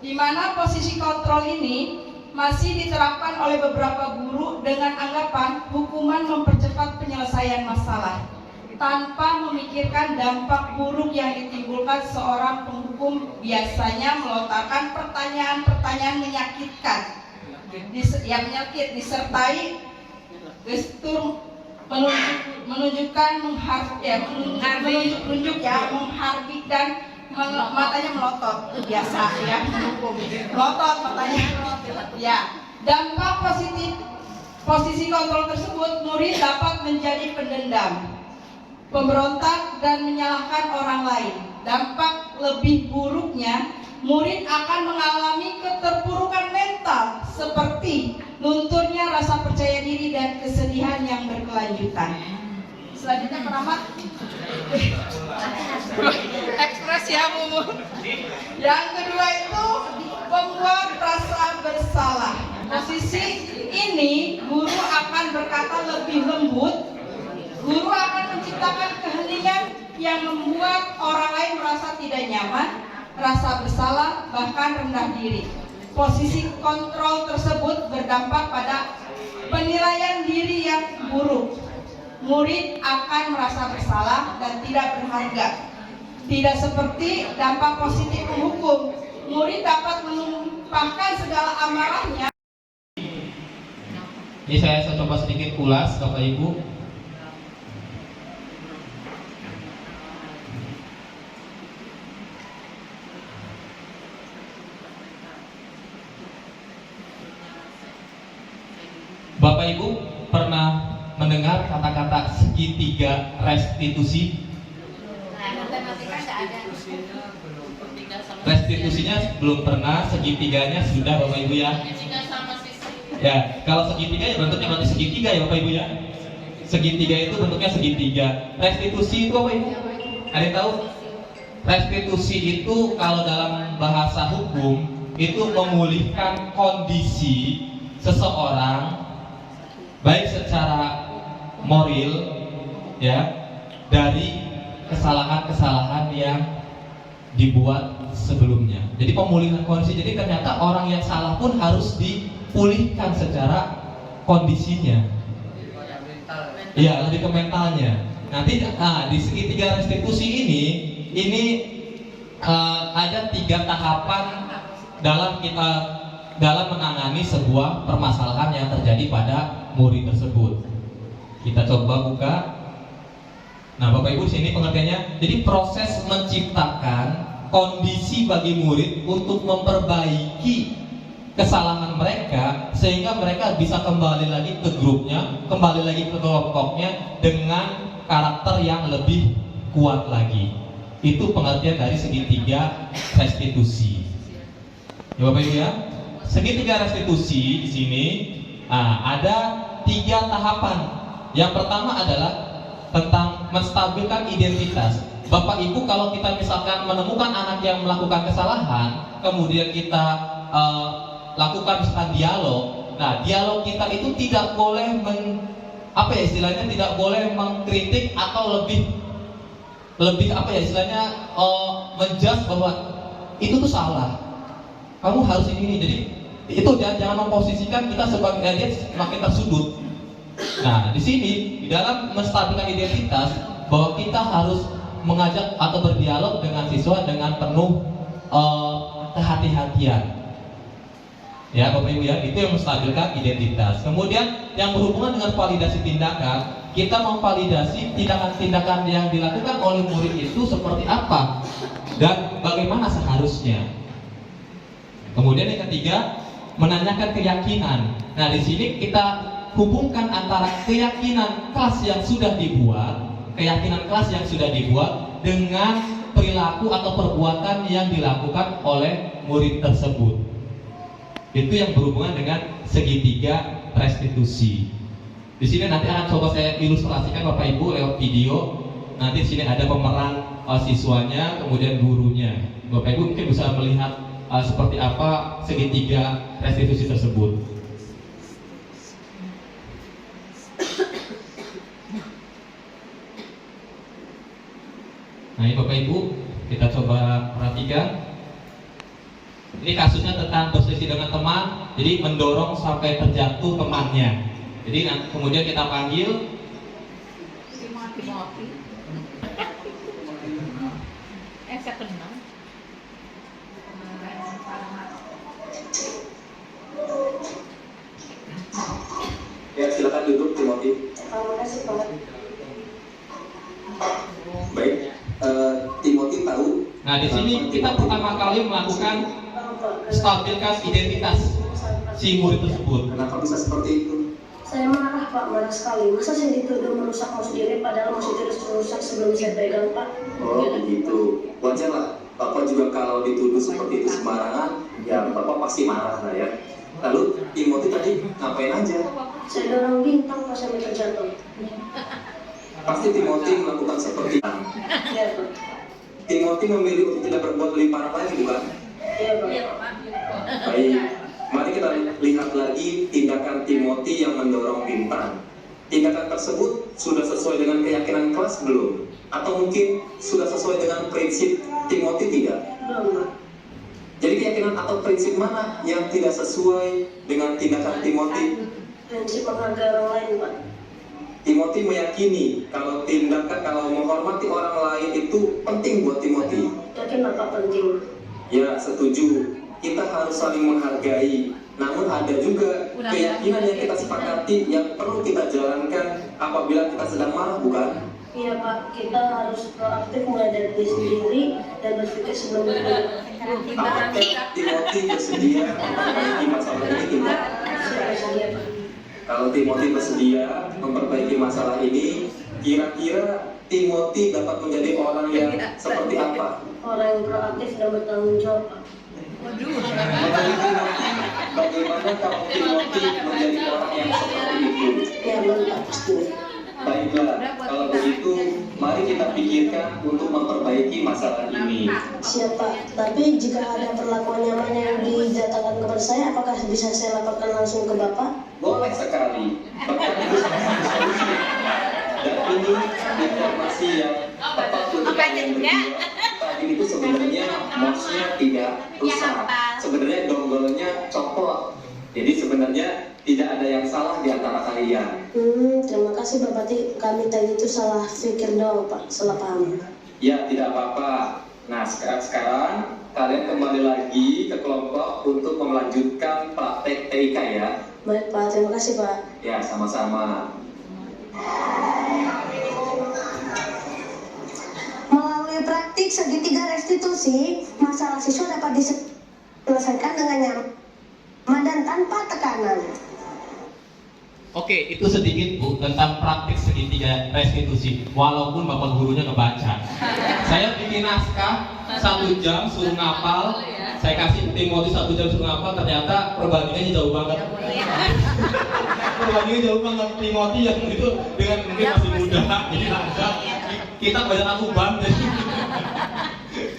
di mana posisi kontrol ini masih diterapkan oleh beberapa guru dengan anggapan hukuman mempercepat penyelesaian masalah tanpa memikirkan dampak buruk yang ditimbulkan seorang penghukum, biasanya melontarkan pertanyaan-pertanyaan menyakitkan disertai gestur menunjukkan menghardik dan matanya melotot, biasa ya, menghukum melotot matanya ya. Dampak positif posisi kontrol tersebut, murid dapat menjadi pendendam, pemberontak dan menyalahkan orang lain. Dampak lebih buruknya, murid akan mengalami keterpurukan mental seperti lunturnya rasa percaya diri dan kesedihan yang berkelanjutan. Selanjutnya pengamat ekspresi Mumu. Yang kedua itu membuat rasa bersalah. Posisi ini guru akan berkata lebih lembut. Guru akan menciptakan keheningan yang membuat orang lain merasa tidak nyaman, rasa bersalah, bahkan rendah diri. Posisi kontrol tersebut berdampak pada penilaian diri yang buruk. Murid akan merasa bersalah dan tidak berharga. Tidak seperti dampak positif menghukum. Murid dapat menumpahkan segala amarahnya. Ini saya coba sedikit ulas, Bapak Ibu. Bapak Ibu pernah mendengar kata-kata segitiga restitusi? Restitusinya belum pernah, segitiganya sudah Bapak Ibu ya. Ya, kalau segitiga ya bentuknya berarti segitiga ya Bapak Ibu ya. Segitiga itu bentuknya segitiga. Restitusi itu apa Ibu? Ada yang tahu? Restitusi itu kalau dalam bahasa hukum itu memulihkan kondisi seseorang baik secara moral ya dari kesalahan-kesalahan yang dibuat sebelumnya. Jadi pemulihan kondisi. Jadi ternyata orang yang salah pun harus dipulihkan secara kondisinya. Iya, lebih ke mentalnya. Nanti di segitiga restitusi ini ada 3 tahapan dalam menangani sebuah permasalahan yang terjadi pada murid tersebut. Kita coba buka. Nah, Bapak Ibu di sini pengertiannya. Jadi proses menciptakan kondisi bagi murid untuk memperbaiki kesalahan mereka sehingga mereka bisa kembali lagi ke grupnya, kembali lagi ke kelompoknya dengan karakter yang lebih kuat lagi. Itu pengertian dari segitiga restitusi. Ya Bapak Ibu ya. Segitiga restitusi di sini ada 3 tahapan. Yang pertama adalah tentang menstabilkan identitas. Bapak Ibu kalau kita misalkan menemukan anak yang melakukan kesalahan, kemudian kita lakukan misalkan dialog. Nah, dialog kita itu tidak boleh tidak boleh mengkritik atau lebih menjudge bahwa itu tuh salah. Kamu harus ini. Jadi itu jangan memposisikan kita sebagai dia semakin tersudut. Nah, di sini di dalam menstabilkan identitas bahwa kita harus mengajak atau berdialog dengan siswa dengan penuh kehati-hatian. Ya Bapak Ibu ya, itu yang menstabilkan identitas. Kemudian yang berhubungan dengan validasi tindakan, kita memvalidasi tindakan-tindakan yang dilakukan oleh murid itu seperti apa dan bagaimana seharusnya. Kemudian yang ketiga, menanyakan keyakinan. Nah, di sini kita hubungkan antara keyakinan kelas yang sudah dibuat, dengan perilaku atau perbuatan yang dilakukan oleh murid tersebut. Itu yang berhubungan dengan segitiga restitusi. Di sini nanti akan coba saya ilustrasikan Bapak Ibu lewat video. Nanti di sini ada pemeran siswanya, kemudian gurunya. Bapak Ibu mungkin bisa melihat seperti apa segitiga restitusi tersebut. Nah, ini Bapak Ibu, kita coba perhatikan. Ini kasusnya tentang berselisih dengan teman, jadi mendorong sampai terjatuh temannya. Jadi kemudian kita panggil. Saya kenal. Ya, silakan duduk Timothy. Terima kasih Pak. Baik, Timothy tahu. Nah, di sini kita pertama kali melakukan stabilkan identitas si murid tersebut. Kenapa bisa seperti itu? Saya marah Pak, marah sekali. Masa saya dituduh merusak mouse diri padahal mouse itu sudah rusak sebelum saya pegang Pak? Oh begitu. Wajar lah. Bapak juga kalau dituduh seperti itu sembarangan, ya Bapak pasti marah lah ya. Lalu Timothy tadi ngapain aja? Saya dorong bintang pas sampai terjatuh. Pasti Timothy melakukan seperti itu. Iya, Pak. Timothy memilih untuk tidak berbuat lebih parah lagi, bukan? Iya, Pak. Baik, mari kita lihat lagi tindakan Timothy yang mendorong bintang. Tindakan tersebut sudah sesuai dengan keyakinan kelas belum? Atau mungkin sudah sesuai dengan prinsip Timothy tidak? Belum, Pak. Jadi keyakinan atau prinsip mana yang tidak sesuai dengan tindakan Timothy? Prinsip menghargai orang lain, Pak. Timothy meyakini kalau menghormati orang lain itu penting buat Timothy. Yakin Bapak penting. Ya, setuju. Kita harus saling menghargai. Namun ada juga keyakinan yang kita sepakati yang perlu kita jalankan apabila kita sedang marah, bukan? Iya, Pak. Kita harus proaktif mulai dari diri sendiri dan berpikir sebelum berbuat. Apakah Timothy bersedia memperbaiki masalah ini tidak? Saya bersedia, Pak. Kalau Timothy bersedia memperbaiki masalah ini, kira-kira Timothy dapat menjadi orang yang seperti apa? Orang yang proaktif dan bertanggung jawab, Pak. Bagaimana kalau Timothy menjadi orang yang seperti itu? Ya, mantap pasti. Baiklah, kalau begitu, mari kita pikirkan untuk memperbaiki masalah ini. Siap, Pak. Tapi jika ada perlakuan nyaman yang dijatuhkan kepada saya, apakah bisa saya laporkan langsung ke Bapak? Boleh sekali, bahkan itu salah satu solusi. Dan ini informasi yang tepat untuk kalian berdua. Tadi itu sebenarnya mouse-nya tidak rusak, sebenarnya dongle-nya copot. Jadi sebenarnya tidak ada yang salah di antara kalian. Terima kasih Bapak. Kami tadi itu salah pikir doang, Pak, salah paham. Ya, tidak apa-apa. Nah, sekarang kalian kembali lagi ke kelompok untuk melanjutkan praktek TIK ya. Baik, Pak. Terima kasih, Pak. Ya, sama-sama. Melalui praktik segitiga restitusi, masalah siswa dapat diselesaikan dengan nyaman dan tanpa tekanan. Oke, itu sedikit Bu tentang praktik segitiga restitusi. Walaupun Bapak gurunya ngebaca, saya bikin naskah 1 jam suruh ngapal. Saya kasih Timothy 1 jam suruh ngapal, ternyata perbandingannya jauh banget. Perbandingannya jauh banget. Timothy yang itu dengan mungkin masih muda, jadi lancar. Kita kebanyakan uban.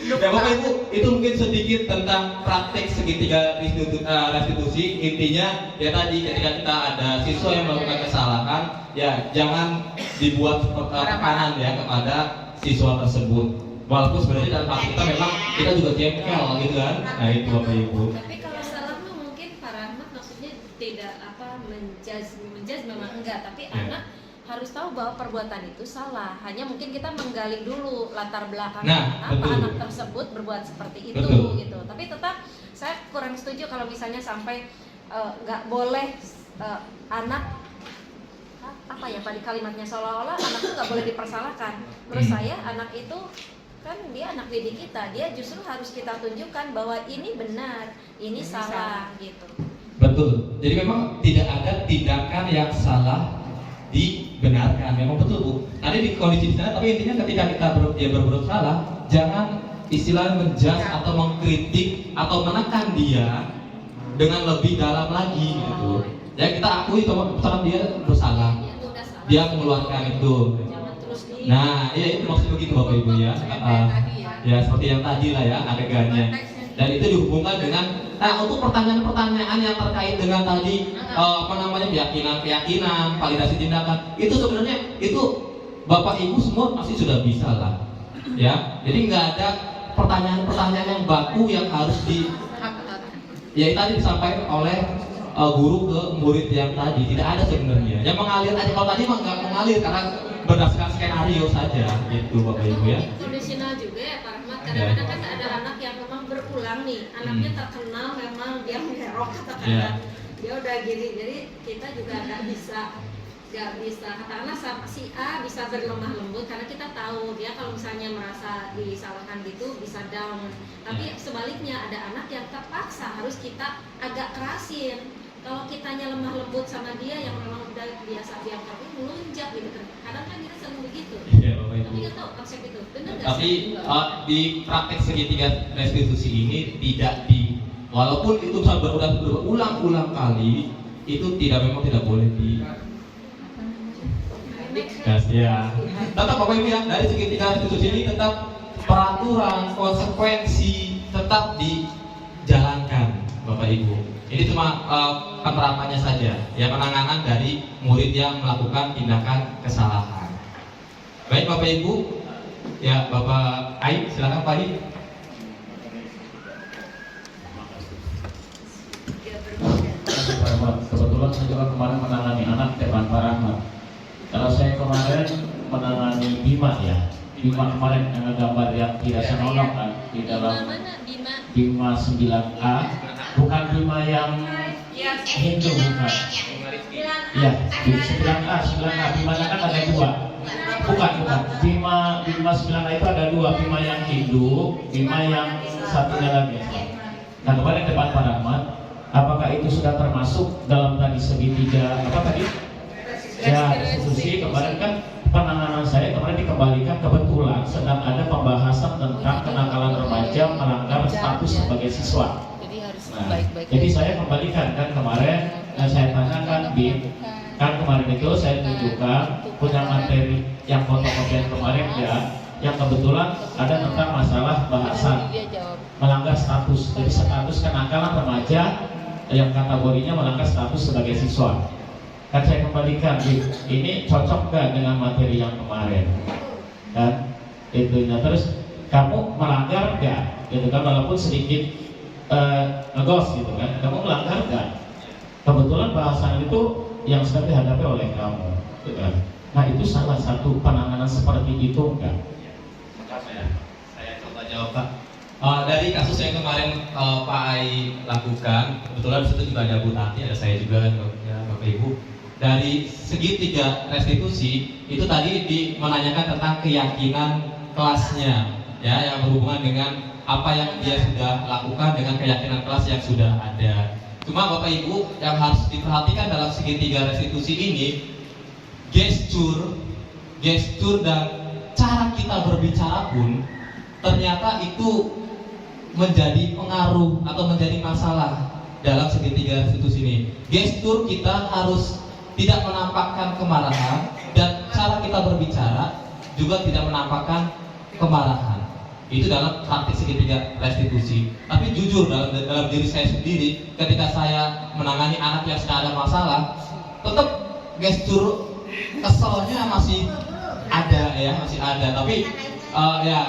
Ya Bapak Ibu, itu mungkin sedikit tentang praktek segitiga restitusi. Intinya ya tadi ketika kita ada siswa yang melakukan kesalahan, ya jangan dibuat tekanan ya kepada siswa tersebut. Walaupun sebenarnya dalam hati kita memang kita juga jengkel gitu kan. Nah itu Bapak Ibu. Tapi kalau salah tuh mungkin Pak Rahmat maksudnya tidak menjudge memang enggak, tapi anak harus tahu bahwa perbuatan itu salah. Hanya mungkin kita menggali dulu latar belakang kenapa anak tersebut berbuat seperti itu gitu. Tapi tetap saya kurang setuju kalau misalnya sampai nggak boleh anak apa ya Pak di kalimatnya seolah-olah anak itu nggak boleh dipersalahkan. Menurut saya anak itu kan dia anak didik kita, dia justru harus kita tunjukkan bahwa ini benar, ini salah gitu. Betul. Jadi memang tidak ada tindakan yang salah dibenarkan, memang betul Bu. Tadi di kondisi di sana, tapi intinya ketika kita berbuat salah, jangan istilahnya menjudge atau mengkritik atau menekan dia dengan lebih dalam lagi gitu. Ya kita akui kalau dia bersalah, dia mengeluarkan itu. Nah, iya itu maksud begitu Bapak Ibu ya. Ya seperti yang tadi lah ya adegannya. Dan itu dihubungkan dengan untuk pertanyaan-pertanyaan yang terkait dengan tadi keyakinan, validasi tindakan, itu sebenarnya itu Bapak Ibu semua pasti sudah bisa lah, ya. Jadi nggak ada pertanyaan-pertanyaan yang baku yang harus ya tadi disampaikan oleh guru ke murid yang tadi, tidak ada sebenarnya. Yang mengalir aja, kalau tadi mah nggak mengalir karena berdasarkan skenario saja, gitu Bapak Ibu ya. Kondisional juga ya Pak Rahmat. Kadang-kadang kan ada anak yang memang berulang nih, anaknya terkenal memang dia mengerok katakanlah. Dia udah gini, jadi kita juga nggak bisa katakanlah si A bisa berlemah lembut karena kita tahu dia kalau misalnya merasa disalahkan gitu bisa down. Tapi sebaliknya ada anak yang terpaksa harus kita agak kerasin. Kalau kitanya lemah lembut sama dia yang memang udah biasa diangkat melunjak gitu kan. Kadang kan kita selalu begitu. Iya, Bapak Ibu. Tapi nggak tahu konsep itu, benar nggak? Tapi sih? di praktek segitiga restitusi ini walaupun itu berulang-ulang kali, itu memang tidak boleh ya. Tetap Bapak Ibu ya, dari segitiga restitusi ini tetap peraturan, konsekuensi tetap dijalankan Bapak Ibu. Ini cuma penerapannya saja, ya, penanganan dari murid yang melakukan tindakan kesalahan. Baik Bapak Ibu, ya Bapak Aib, silakan Pak Aib. Kebetulan saya juga kemarin menangani anak depan Pak Rahmat. Kalau saya kemarin menangani Bima ya, Bima kemarin dengan gambar yang tidak senonoh kan di dalam Bima 9A, bukan Bima yang Hindu bukan. Iya, di 9A Bima kan ada dua. Bukan. Bima 9A itu ada dua, Bima yang Hindu, Bima yang satunya lagi. Nah kemarin depan Pak Rahmat, apakah itu sudah termasuk dalam tadi segitiga apa tadi? Ya, restitusi. Kemarin kan penanganan saya kemarin dikembalikan kebetulan sedang ada pembahasan tentang kenakalan remaja melanggar status sebagai siswa. Nah, jadi saya kembalikan kan kemarin, saya tanyakan kan kemarin itu saya tunjukkan punya materi yang fotokopian kemarin ya, yang kebetulan ada tentang masalah bahasa melanggar status. Jadi status kenakalan remaja yang kategorinya melanggar status sebagai siswa. Kan saya kembalikan, ini cocok gak dengan materi yang kemarin? Dan itunya terus kamu melanggar gak? Gitu kan, walaupun sedikit ngegos gitu kan, kamu melanggar gak? Kebetulan bahasan itu yang sedang dihadapi oleh kamu, gitu kan? Nah itu salah satu penanganan seperti itu enggak? Saya coba jawab Pak. Dari kasus yang kemarin Pak Ai lakukan, kebetulan di situ juga ada Bu Tati, ada saya juga kan ya, Bapak Ibu. Dari segitiga restitusi itu tadi menanyakan tentang keyakinan kelasnya, ya, yang berhubungan dengan apa yang dia sudah lakukan dengan keyakinan kelas yang sudah ada. Cuma Bapak Ibu yang harus diperhatikan dalam segitiga restitusi ini, gestur dan cara kita berbicara pun ternyata itu menjadi pengaruh atau menjadi masalah dalam segitiga restitusi ini. Gestur kita harus tidak menampakkan kemarahan dan cara kita berbicara juga tidak menampakkan kemarahan. Itu dalam praktik segitiga restitusi. Tapi jujur dalam diri saya sendiri, ketika saya menangani anak yang sedang ada masalah, tetap gestur keselnya masih ada ya, masih ada. Tapi ya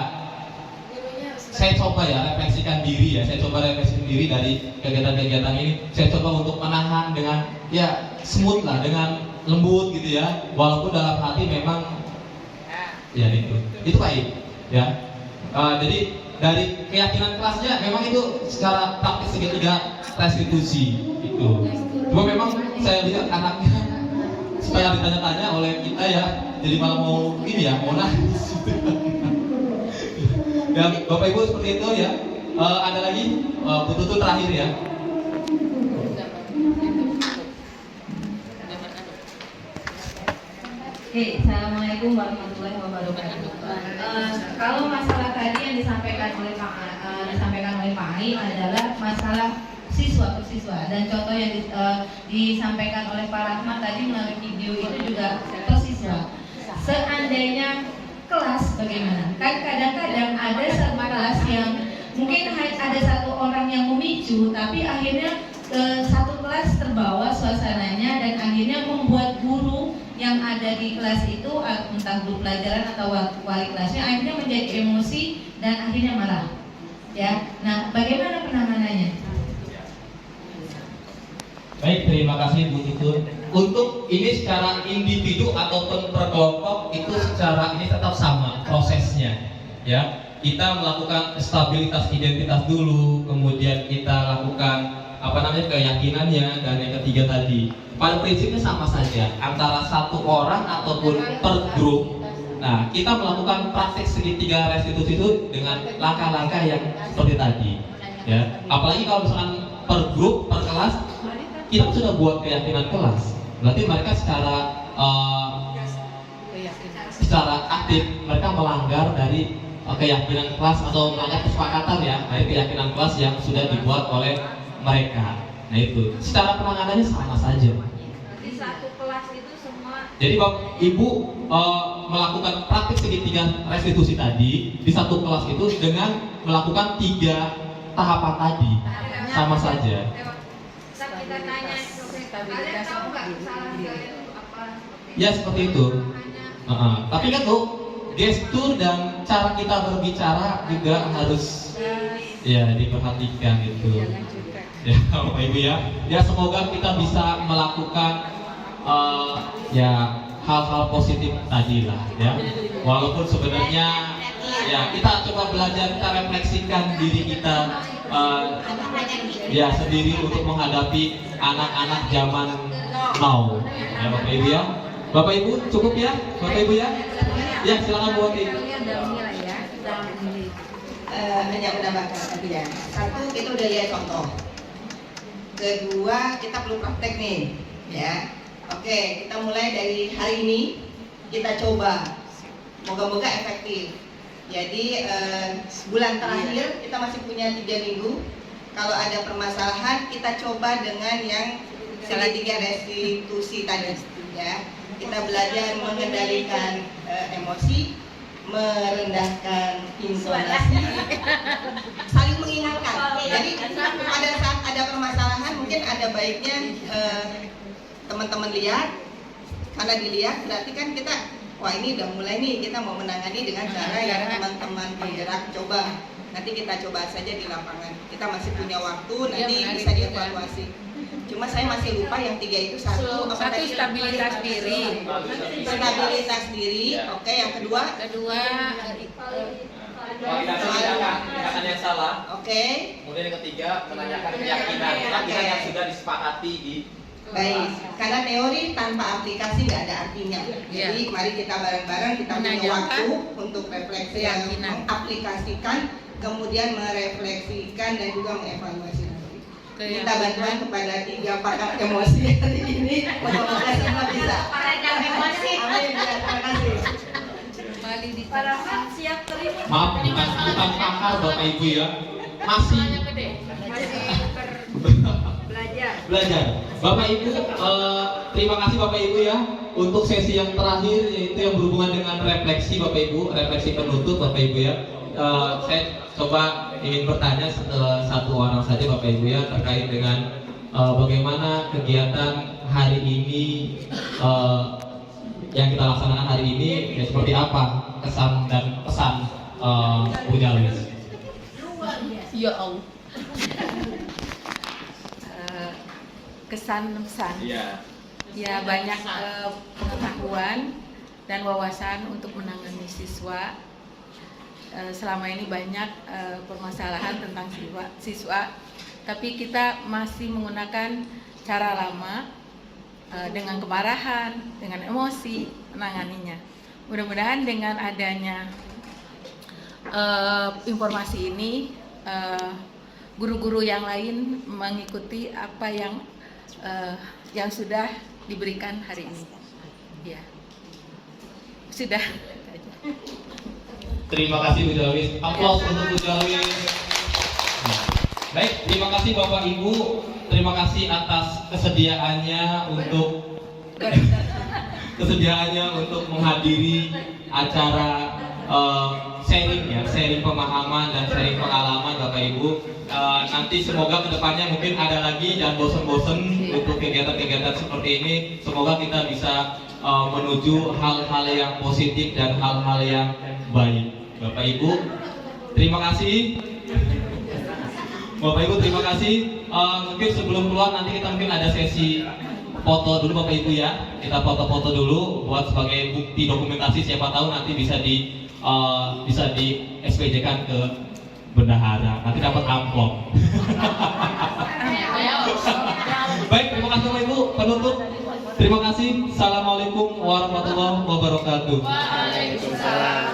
saya coba ya refleksikan diri ya, saya coba refleksikan diri dari kegiatan-kegiatan ini. Saya coba untuk menahan dengan ya smooth lah, dengan lembut gitu ya. Walaupun dalam hati memang ya itu baik ya. Jadi dari keyakinan kelasnya memang itu secara praktis segitiga restitusi itu. Cuma memang saya lihat anaknya setelah ditanya-tanya oleh kita ya, jadi malah mau ini ya, mau nangis. Ya Bapak Ibu seperti itu ya. Ada lagi Bu Tutut terakhir ya. Oke, Assalamualaikum warahmatullahi wabarakatuh. Kalau masalah tadi yang disampaikan oleh Pak Ai adalah masalah siswa per siswa, dan contoh yang disampaikan oleh Pak Rahmat tadi melalui video itu juga per siswa. Seandainya kelas bagaimana? Kan kadang-kadang ada satu kelas yang mungkin ada satu orang yang memicu, tapi akhirnya satu kelas terbawa suasananya dan akhirnya membuat guru yang ada di kelas itu, entah guru pelajaran atau wali kelasnya, akhirnya menjadi emosi dan akhirnya marah. Ya, nah bagaimana penanganannya? Baik, terima kasih Bu Tutut. Untuk ini secara individu ataupun per kelompok itu secara ini tetap sama prosesnya. Ya, kita melakukan stabilitas identitas dulu, kemudian kita lakukan keyakinannya, dan yang ketiga tadi pada prinsipnya sama saja antara satu orang ataupun per grup. Nah, kita melakukan praktik segitiga restitusi itu dengan langkah-langkah yang seperti tadi ya. Apalagi kalau misalkan per grup, per kelas, kita sudah buat keyakinan kelas, berarti mereka secara secara aktif mereka melanggar dari keyakinan kelas atau melanggar kesepakatan ya dari keyakinan kelas yang sudah dibuat oleh mereka. Nah itu secara penanganannya sama saja. Di satu kelas itu semua. Jadi Bapak Ibu melakukan praktik segitiga restitusi tadi di satu kelas itu dengan melakukan 3 tahapan tadi sama saja. Kita tanya, kalian tahu nggak kesalahan kalian itu apa? Ya seperti itu. Tapi kan tuh gestur dan cara kita berbicara juga harus ya diperhatikan itu. Ya Bapak Ibu ya. Ya semoga kita bisa melakukan ya hal-hal positif tadi lah ya. Walaupun sebenarnya ya kita coba belajar, kita refleksikan diri kita ya sendiri untuk menghadapi anak-anak zaman now ya Bapak Ibu ya. Bapak Ibu cukup ya Bapak Ibu ya. Ya silakan Bu Wati. Hanya menambahkan tadi ya. Satu, kita udah lihat contoh. Kedua, kita perlu praktek nih ya. Oke, kita mulai dari hari ini kita coba. Moga-moga efektif. Jadi bulan terakhir kita masih punya 3 minggu. Kalau ada permasalahan kita coba dengan yang segitiga restitusi tadi ya. Kita belajar mengendalikan emosi, merendahkan intonasi, saling mengingatkan. Jadi pada saat ada permasalahan mungkin ada baiknya teman-teman lihat, karena dilihat berarti kan kita wah ini udah mulai nih kita mau menangani dengan cara yang teman-teman bergerak coba. Nanti kita coba saja di lapangan. Kita masih punya waktu, nanti bisa dievaluasi. Cuma saya masih lupa yang 3 itu satu stabilitas diri. Stabilitas diri. Oke, yang kedua tindakan yang salah. Oke. Kemudian yang ketiga menanyakan keyakinan yang sudah disepakati di. Baik, karena teori tanpa aplikasi nggak ada artinya. Jadi mari kita bareng-bareng kita punya waktu untuk refleksi yang mengaplikasikan, kemudian merefleksikan dan juga mengevaluasi. Minta bantuan kepada 3 pakar emosi hari ini. Semoga semua bisa. Amin. Terima kasih. Parahan siap terima. Maaf bukan pakar Bapak Ibu ya. Masih belajar. Bapak Ibu, terima kasih Bapak Ibu ya untuk sesi yang terakhir yaitu yang berhubungan dengan refleksi Bapak Ibu, refleksi penutup Bapak Ibu ya. Saya coba ingin bertanya satu orang saja Bapak Ibu ya terkait dengan bagaimana kegiatan hari ini yang kita laksanakan hari ini ya, seperti apa kesan dan pesan Bu Jalwis. Ya Allah. Kesan pesan. Ya banyak pengetahuan dan wawasan untuk menangani siswa. Selama ini banyak permasalahan tentang siswa, tapi kita masih menggunakan cara lama dengan kemarahan, dengan emosi menanganinya. Mudah-mudahan dengan adanya informasi ini, guru-guru yang lain mengikuti apa yang sudah diberikan hari ini. Ya, sudah. Terima kasih Bu Jalwis. Aplaus untuk Bu Jalwis. Baik, terima kasih Bapak Ibu. Terima kasih atas kesediaannya untuk menghadiri acara sharing pemahaman dan sharing pengalaman Bapak Ibu. Nanti semoga kedepannya mungkin ada lagi, jangan bosen-bosen untuk kegiatan-kegiatan seperti ini. Semoga kita bisa menuju hal-hal yang positif dan hal-hal yang baik. Bapak Ibu, terima kasih. Bapak Ibu, terima kasih. Mungkin sebelum keluar nanti kita mungkin ada sesi foto dulu Bapak Ibu ya. Kita foto-foto dulu buat sebagai bukti dokumentasi, siapa tahu nanti bisa di SPJ-kan ke bendahara. Nanti dapat amplop. Baik, terima kasih Bapak Ibu. Penutup. Terima kasih. Assalamualaikum warahmatullahi wabarakatuh. Waalaikumsalam.